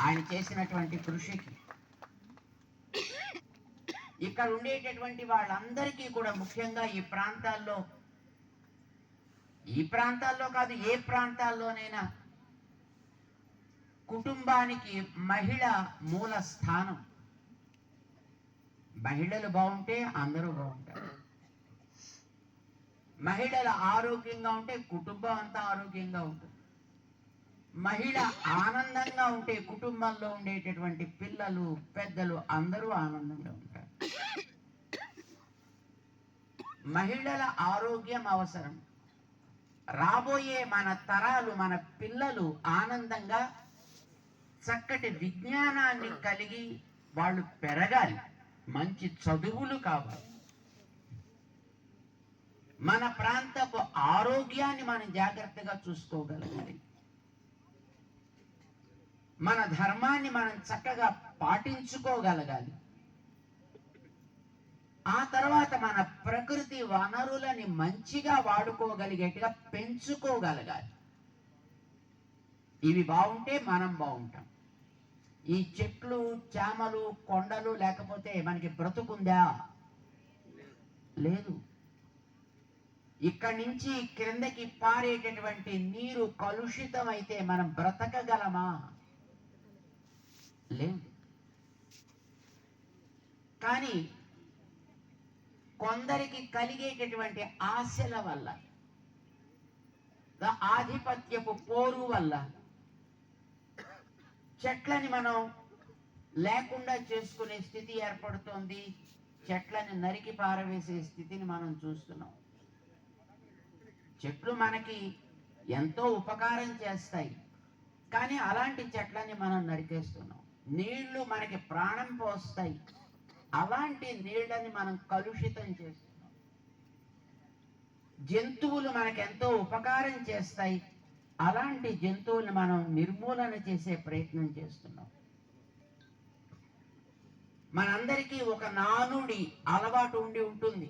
ఆయన చేసినటువంటి కృషికి. ఇక్కడ ఉండేటటువంటి వాళ్ళందరికీ కూడా ముఖ్యంగా ఈ ప్రాంతాల్లో కాదు, ఏ ప్రాంతాల్లోనైనా కుటుంబానికి మహిళ మూల స్థానం. మహిళలు బాగుంటే అందరూ బాగుంటారు. మహిళలు ఆరోగ్యంగా ఉంటే కుటుంబం అంతా ఆరోగ్యంగా ఉంటుంది. మహిళ ఆనందంగా ఉంటే కుటుంబంలో ఉండేటటువంటి పిల్లలు పెద్దలు అందరూ ఆనందంగా ఉంటారు. మహిళల ఆరోగ్యం అవసరం. రాబోయే మన తరాలు, మన పిల్లలు ఆనందంగా చక్కటి విజ్ఞానాన్ని కలిగి వాళ్ళు పెరగాలి. మంచి చదువులు కావాలి. మన ప్రాంతపు ఆరోగ్యాన్ని మనం జాగ్రత్తగా చూసుకోగలగాలి. మన ధర్మాన్ని మనం చక్కగా పాటించుకోగలగాలి. ఆ తర్వాత మన ప్రకృతి వనరులని మంచిగా వాడుకోగలిగేట్టుగా పెంచుకోగలగాలి. ఇవి బాగుంటే మనం బాగుంటాం. ఈ చెట్లు, చేమలు, కొండలు లేకపోతే మనకి బ్రతుకుందా? లేదు. ఇక్కడి నుంచి క్రిందకి పారేటటువంటి నీరు కలుషితం అయితే మనం బ్రతకగలమా? లేదు. కానీ కొందరికి కలిగేటటువంటి ఆశల వల్ల, ఆధిపత్యపు పోరు వల్ల చెట్లని మనం లేకుండా చేసుకునే స్థితి ఏర్పడుతోంది. చెట్లని నరికి పారవేసే స్థితిని మనం చూస్తున్నాం. చెట్లు మనకి ఎంతో ఉపకారం చేస్తాయి, కానీ అలాంటి చెట్లని మనం నరికేస్తున్నాం. నీళ్లు మనకి ప్రాణం పోస్తాయి, అలాంటి నీళ్ళని మనం కలుషితం చేస్తున్నాం. జంతువులు మనకు ఎంతో ఉపకారం చేస్తాయి, అలాంటి జంతువులను మనం నిర్మూలన చేసే ప్రయత్నం చేస్తున్నాం. మనందరికీ ఒక నానుడి అలవాటు ఉండి ఉంటుంది.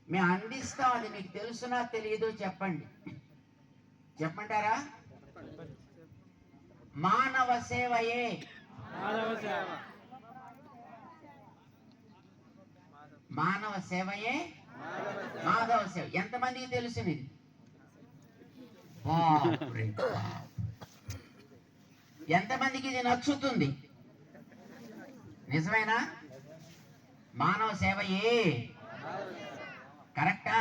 మేము అందిస్తాం, అది మీకు తెలుసునా తెలియదో చెప్పండి. చెప్పంటారా? మానవ సేవయే మానవ సేవయే మాధవ సేవ. ఎంతమందికి తెలుసునిది? ఎంతమందికి ఇది నచ్చుతుంది? నిజమేనా? మానవ సేవయే కరెక్టా?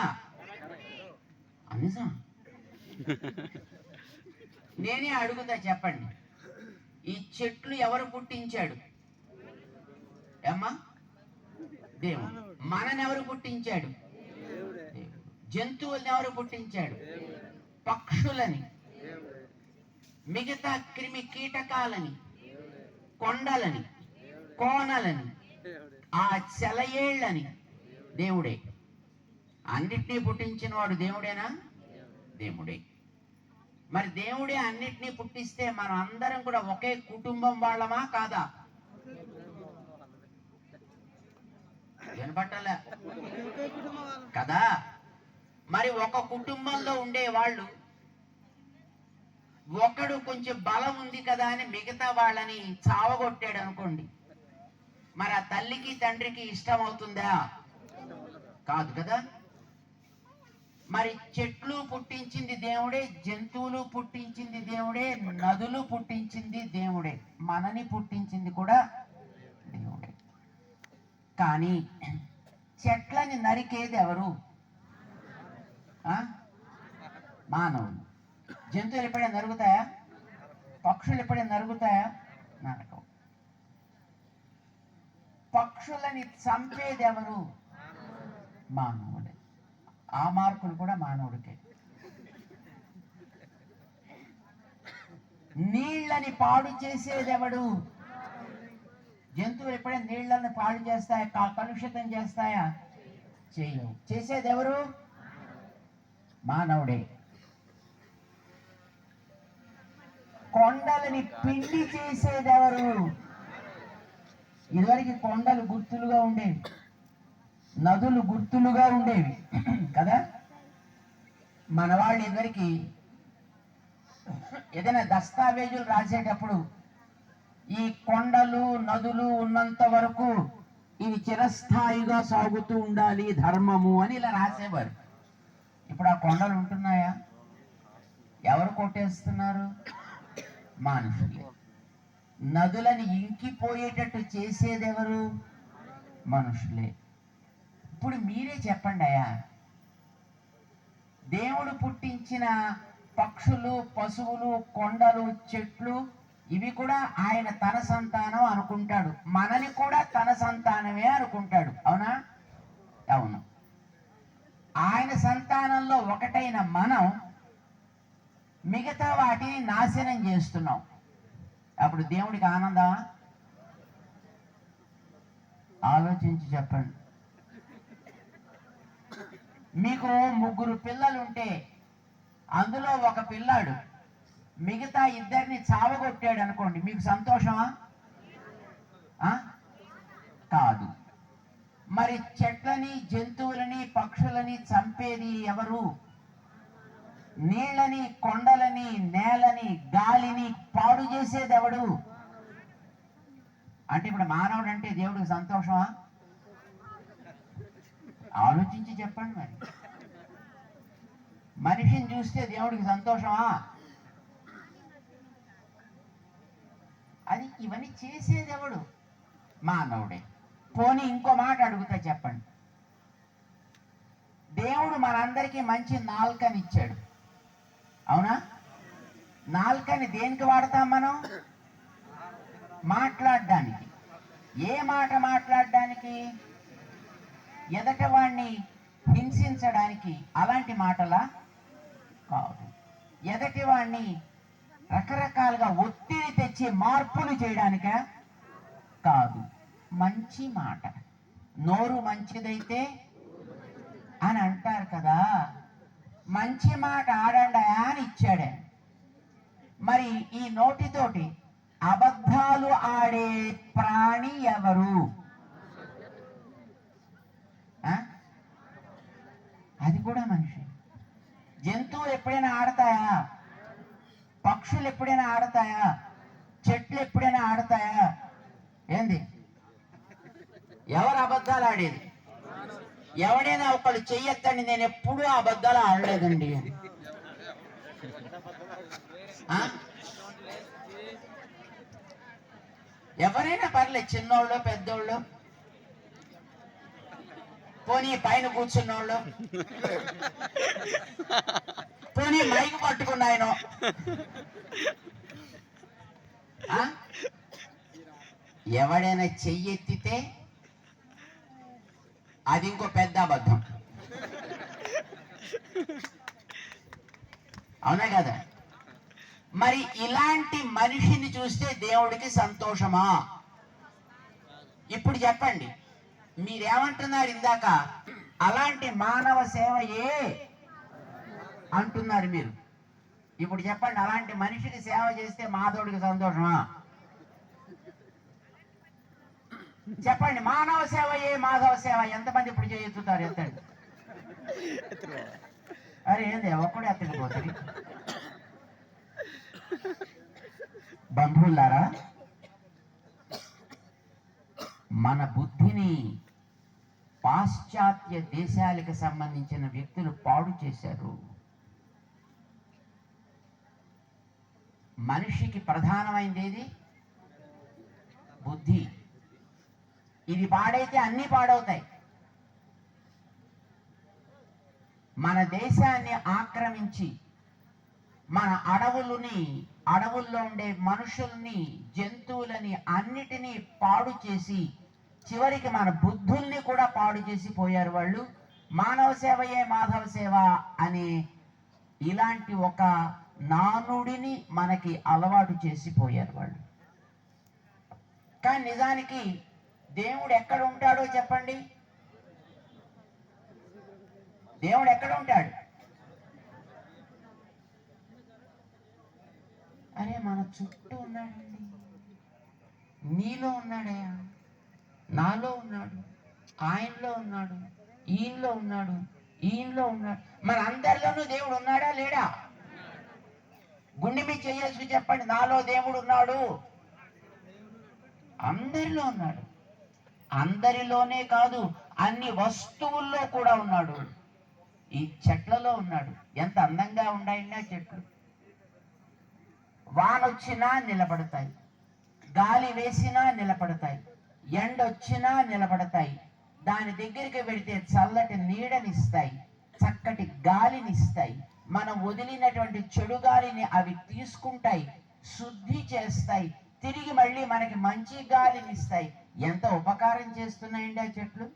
నిజం. నేనే అడుగుతా, చెప్పండి. ఈ చెట్లు ఎవరు పుట్టించాడు? ఏమ్మా? దేవుడు. మనని ఎవరు పుట్టించాడు? జంతువుల్ని ఎవరు పుట్టించాడు? పక్షులని, మిగతా క్రిమి కీటకాలని, కొండలని, కోనలని, ఆ సెలయేళ్ళని దేవుడే. అన్నిటినీ పుట్టించిన వాడు దేవుడేనా? దేవుడే. మరి దేవుడే అన్నిటినీ పుట్టిస్తే మనం అందరం కూడా ఒకే కుటుంబం వాళ్ళమా కాదా? వినపట్టాలా కదా? మరి ఒక కుటుంబంలో ఉండే వాళ్ళు ఒకడు కొంచెం బలం ఉంది కదా అని మిగతా వాళ్ళని చావగొట్టాడు అనుకోండి, మరి ఆ తల్లికి తండ్రికి ఇష్టం అవుతుందా? కాదు కదా? మరి చెట్లు పుట్టించింది దేవుడే, జంతువులు పుట్టించింది దేవుడే, నదులు పుట్టించింది దేవుడే, మనని పుట్టించింది కూడా దేవుడే. కానీ చెట్లని నరికేది ఎవరు? మానవులు. జంతువులు ఎప్పుడైనా నరుగుతాయా? పక్షులు ఎప్పుడైనా నరుగుతాయా? నరకవు. పక్షులని చంపేది ఎవరు? మానవుడే. ఆ మార్కులు కూడా మానవుడికే. నీళ్ళని పాడు చేసేది ఎవడు? జంతువులు ఎప్పుడైనా నీళ్ళని పాడు చేస్తాయా? కలుషితం చేస్తాయా? చేయవు. చేసేది ఎవరు? మానవుడే. కొండలని పిండి చేసేది ఎవరు? ఇదివరకు కొండలు గుర్తులుగా ఉండేవి, నదులు గుర్తులుగా ఉండేవి కదా. మన వాళ్ళు ఇదివరకు ఏదైనా దస్తావేజులు రాసేటప్పుడు ఈ కొండలు నదులు ఉన్నంత వరకు ఇది చిరస్థాయిగా సాగుతూ ఉండాలి ధర్మము అని ఇలా రాసేవారు. ఇప్పుడు ఆ కొండలు ఉంటున్నాయా? ఎవరు కొట్టేస్తున్నారు? మనుషులే. నదులని ఇంకిపోయేటట్టు చేసేది ఎవరు? మనుషులే. ఇప్పుడు మీరే చెప్పండి అయ్యా, దేవుడు పుట్టించిన పక్షులు, పశువులు, కొండలు, చెట్లు ఇవి కూడా ఆయన తన సంతానం అనుకుంటాడు. మనని కూడా తన సంతానమే అనుకుంటాడు. అవునా? అవును. ఆయన సంతానంలో ఒకటైన మనం మిగతా వాటిని నాశనం చేస్తున్నాం. అప్పుడు దేవుడికి ఆనందమా? ఆలోచించి చెప్పండి. మీకు 3 పిల్లలుంటే అందులో ఒక పిల్లాడు మిగతా 2 చావగొట్టాడు అనుకోండి, మీకు సంతోషమా? కాదు. మరి చెట్లని, జంతువులని, పక్షులని చంపేది ఎవరు? నీళ్ళని, కొండలని, నేలని, గాలిని పాడు చేసేది ఎవడు? అంటే ఇప్పుడు మానవుడు అంటే దేవుడికి సంతోషమా? ఆలోచించి చెప్పండి. మరి మనిషిని చూస్తే దేవుడికి సంతోషమా? అది ఇవన్నీ చేసేది ఎవడు? మానవుడే. పోనీ ఇంకో మాట అడుగుతా, చెప్పండి. దేవుడు మనందరికీ మంచి నాలుకనిచ్చాడు. అవునా? నాలుకని దేనికి వాడతాం మనం? మాట్లాడడానికి. ఏ మాట మాట్లాడడానికి? ఎదట వాణ్ణి హింసించడానికి. అలాంటి మాటలా? కాదు. ఎదటి వాణ్ణి రకరకాలుగా ఒత్తిడి తెచ్చి మార్పులు చేయడానిక? కాదు. మంచి మాట. నోరు మంచిదైతే అని అంటారు కదా, మంచి మాట ఆడండి అని ఇచ్చాడే. మరి ఈ నోటితోటి అబద్ధాలు ఆడే ప్రాణి ఎవరు? అది కూడా మనిషి. జంతువులు ఎప్పుడైనా ఆడతాయా? పక్షులు ఎప్పుడైనా ఆడతాయా? చెట్లు ఎప్పుడైనా ఆడతాయా? ఏంది? ఎవరు అబద్ధాలు ఆడేది? ఎవడైనా ఒకళ్ళు చెయ్యొద్దండి, నేను ఎప్పుడూ అబద్ధాలు ఆడలేదండి అని. ఎవరైనా పర్లేదు, చిన్నోళ్ళు పెద్దోళ్ళు, పోనీ పైన కూర్చున్నోళ్ళు, పోనీ మైకు పట్టుకున్నాయన, ఎవడైనా చెయ్యెత్తితే అది ఇంకో పెద్ద అబద్ధం. అవునా కదా? మరి ఇలాంటి మనిషిని చూస్తే దేవుడికి సంతోషమా? ఇప్పుడు చెప్పండి, మీరేమంటున్నారు? ఇందాక అలాంటి మానవ సేవయే అంటున్నారు మీరు. ఇప్పుడు చెప్పండి, అలాంటి మనిషికి సేవ చేస్తే మాధవుడికి సంతోషమా? చెప్పండి. మానవ సేవయే మాధవ సేవ. ఎంతమంది ఇప్పుడు చేయుతారు? ఎత్తండి. అరే ఏంది ఒక్కడే ఎత్తకపోతుంది? బంధువులారా, మన బుద్ధిని పాశ్చాత్య దేశాలకు సంబంధించిన వ్యక్తులు పాడు చేశారు. మనిషికి ప్రధానమైనది ఏది? బుద్ధి. ఇది పాడైతే అన్నీ పాడవుతాయి. మన దేశాన్ని ఆక్రమించి మన అడవుల్లో ఉండే మనుషుల్ని, జంతువులని అన్నిటినీ పాడు చేసి చివరికి మన బుద్ధుల్ని కూడా పాడు చేసి పోయారు వాళ్ళు. మానవ సేవయే మాధవ సేవ అనే ఇలాంటి ఒక నానుడిని మనకి అలవాటు చేసిపోయారు వాళ్ళు. కానీ నిజానికి దేవుడు ఎక్కడ ఉంటాడో చెప్పండి? దేవుడు ఎక్కడ ఉంటాడు? అరే మన చుట్టూ ఉన్నాడండి. నీలో ఉన్నాడయా, నాలో ఉన్నాడు, ఆయనలో ఉన్నాడు, ఈయనలో ఉన్నాడు, ఈయనలో ఉన్నాడు. మన అందరిలోనూ దేవుడు ఉన్నాడా లేడా? గుండె మీద చేయేసి చెప్పండి, నాలో దేవుడు ఉన్నాడు. అందరిలో ఉన్నాడు. అందరిలోనే కాదు, అన్ని వస్తువుల్లో కూడా ఉన్నాడు. ఈ చెట్లలో ఉన్నాడు. ఎంత అందంగా ఉన్నాయండి ఆ చెట్లు. వానొచ్చినా నిలబడతాయి, గాలి వేసినా నిలబడతాయి, ఎండొచ్చినా నిలబడతాయి. దాని దగ్గరికి వెళితే చల్లటి నీడనిస్తాయి, చక్కటి గాలినిస్తాయి. మనం వదిలినటువంటి చెడు గాలిని అవి తీసుకుంటాయి, శుద్ధి చేస్తాయి, తిరిగి మళ్ళీ మనకి మంచి గాలినిస్తాయి. ఎంత ఉపకారం చేస్తున్నాయండి ఆ చెట్లు.